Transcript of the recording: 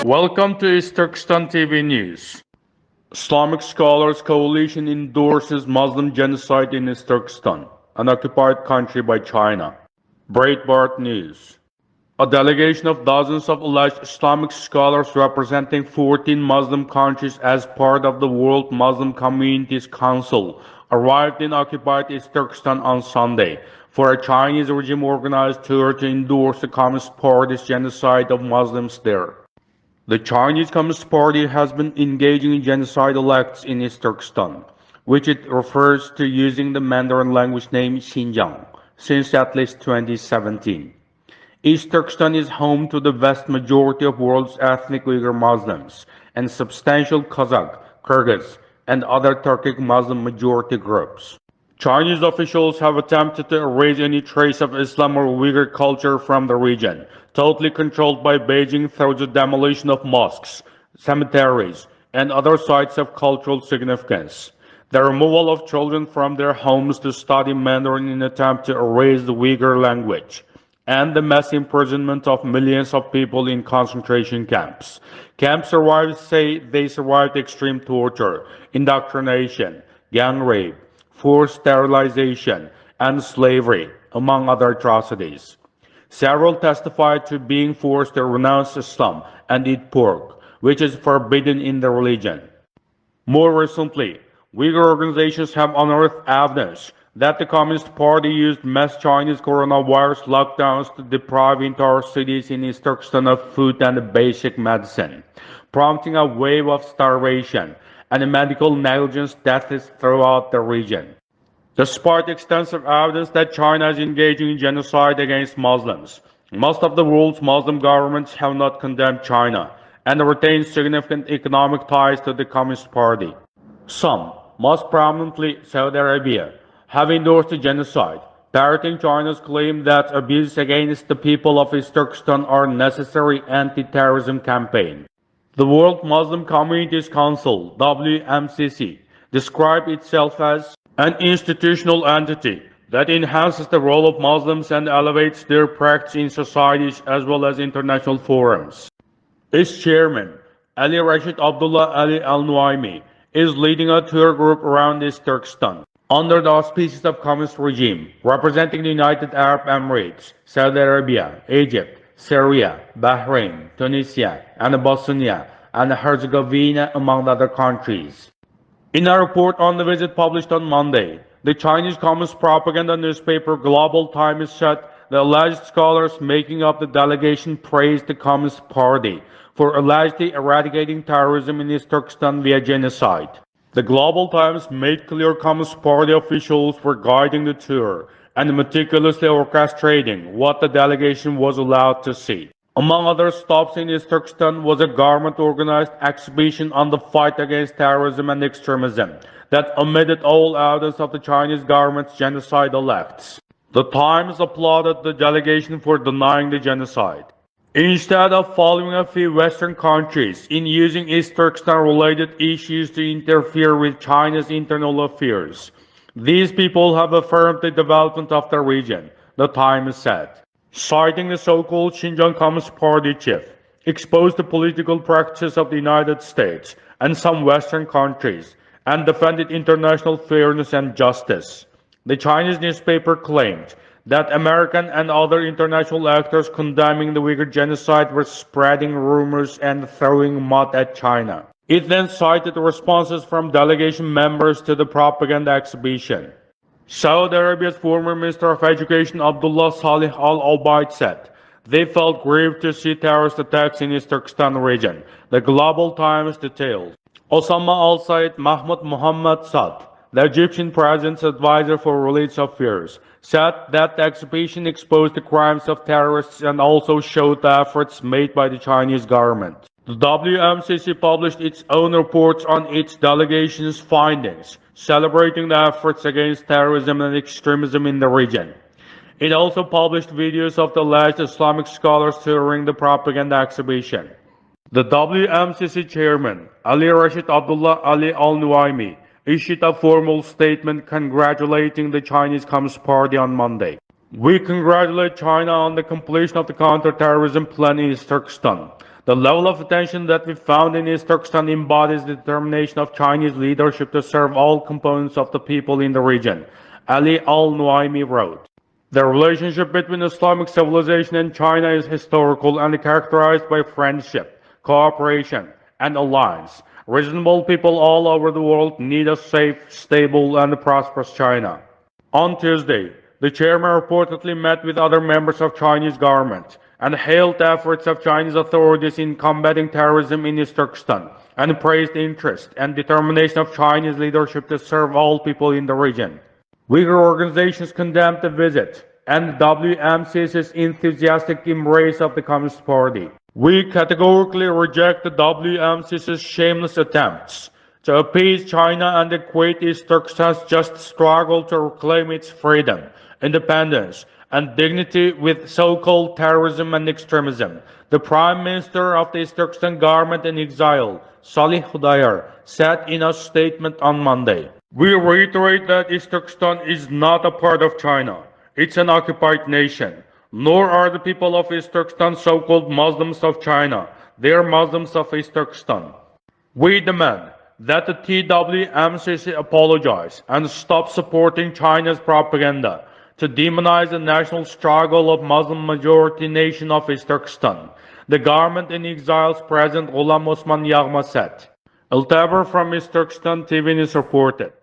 Welcome to East Turkestan TV News. Islamic Scholars Coalition endorses Muslim genocide in East Turkestan, an occupied country by China. Breitbart News. A delegation of dozens of alleged Islamic scholars representing 14 Muslim countries as part of the World Muslim Communities Council arrived in occupied East Turkestan on Sunday for a Chinese regime-organized tour to endorse the Communist Party's genocide of Muslims there. The Chinese Communist Party has been engaging in genocidal acts in East Turkestan, which it refers to using the Mandarin language name Xinjiang, since at least 2017. East Turkestan is home to the vast majority of world's ethnic Uyghur Muslims and substantial Kazakh, Kyrgyz, and other Turkic Muslim majority groups. Chinese officials have attempted to erase any trace of Islam or Uyghur culture from the region, totally controlled by Beijing through the demolition of mosques, cemeteries, and other sites of cultural significance, the removal of children from their homes to study Mandarin in an attempt to erase the Uyghur language, and the mass imprisonment of millions of people in concentration camps. Camp survivors say they survived extreme torture, indoctrination, gang rape, forced sterilization, and slavery, among other atrocities. Several testified to being forced to renounce Islam and eat pork, which is forbidden in the religion. More recently, Uyghur organizations have unearthed evidence that the Communist Party used mass Chinese coronavirus lockdowns to deprive entire cities in East Turkestan of food and basic medicine, prompting a wave of starvation and medical negligence deaths throughout the region. Despite extensive evidence that China is engaging in genocide against Muslims, most of the world's Muslim governments have not condemned China and retain significant economic ties to the Communist Party. Some, most prominently Saudi Arabia, have endorsed the genocide, parroting China's claim that abuses against the people of East Turkestan are a necessary anti-terrorism campaign. The World Muslim Communities Council, WMCC, described itself as an institutional entity that enhances the role of Muslims and elevates their practice in societies as well as international forums. Its chairman, Ali Rashid Abdullah Ali Al-Nuaimi, is leading a tour group around East Turkestan under the auspices of Communist regime, representing the United Arab Emirates, Saudi Arabia, Egypt, Syria, Bahrain, Tunisia, and Bosnia and Herzegovina, among other countries. In a report on the visit published on Monday, the Chinese Communist propaganda newspaper Global Times said the alleged scholars making up the delegation praised the Communist Party for allegedly eradicating terrorism in East Turkestan via genocide. The Global Times made clear Communist Party officials were guiding the tour and meticulously orchestrating what the delegation was allowed to see. Among other stops in East Turkestan was a government-organized exhibition on the fight against terrorism and extremism that omitted all evidence of the Chinese government's genocidal acts. The Times applauded the delegation for denying the genocide. Instead of following a few Western countries in using East Turkestan-related issues to interfere with China's internal affairs, these people have affirmed the development of the region, the Times said. Citing the so-called Xinjiang Communist Party chief, exposed the political practices of the United States and some Western countries, and defended international fairness and justice. The Chinese newspaper claimed that American and other international actors condemning the Uyghur genocide were spreading rumors and throwing mud at China. It then cited responses from delegation members to the propaganda exhibition. Saudi Arabia's former Minister of Education Abdullah Salih Al-Obaid said they felt grieved to see terrorist attacks in East Turkestan region. The Global Times detailed. Osama al-Said Mahmoud Muhammad Saad, the Egyptian president's advisor for religious affairs, said that the exhibition exposed the crimes of terrorists and also showed the efforts made by the Chinese government. The WMCC published its own reports on its delegation's findings, celebrating the efforts against terrorism and extremism in the region. It also published videos of the alleged Islamic scholars touring the propaganda exhibition. The WMCC chairman, Ali Rashid Abdullah Ali Al-Nuaimi, issued a formal statement congratulating the Chinese Communist Party on Monday. We congratulate China on the completion of the counter-terrorism plan in East Turkestan. The level of attention that we found in East Turkestan embodies the determination of Chinese leadership to serve all components of the people in the region, Ali al-Nuaimi wrote. The relationship between Islamic civilization and China is historical and characterized by friendship, cooperation, and alliance. Reasonable people all over the world need a safe, stable, and prosperous China. On Tuesday, the chairman reportedly met with other members of Chinese government and hailed the efforts of Chinese authorities in combating terrorism in East Turkestan and praised the interest and determination of Chinese leadership to serve all people in the region. Uyghur organizations condemned the visit and WMCC's enthusiastic embrace of the Communist Party. We categorically reject the WMCC's shameless attempts to appease China and equate East Turkestan's just struggle to reclaim its freedom, independence, and dignity with so-called terrorism and extremism. The Prime Minister of the East Turkestan Government-in-Exile, Salih Hudayar, said in a statement on Monday. We reiterate that East Turkestan is not a part of China. It's an occupied nation. Nor are the people of East Turkestan so-called Muslims of China. They are Muslims of East Turkestan. We demand that the TWMCC apologize and stop supporting China's propaganda to demonize the national struggle of Muslim majority nation of East Turkestan. The government in exile's President Ghulam Osman Yagma said. Iltaber from East Turkestan TV News reported.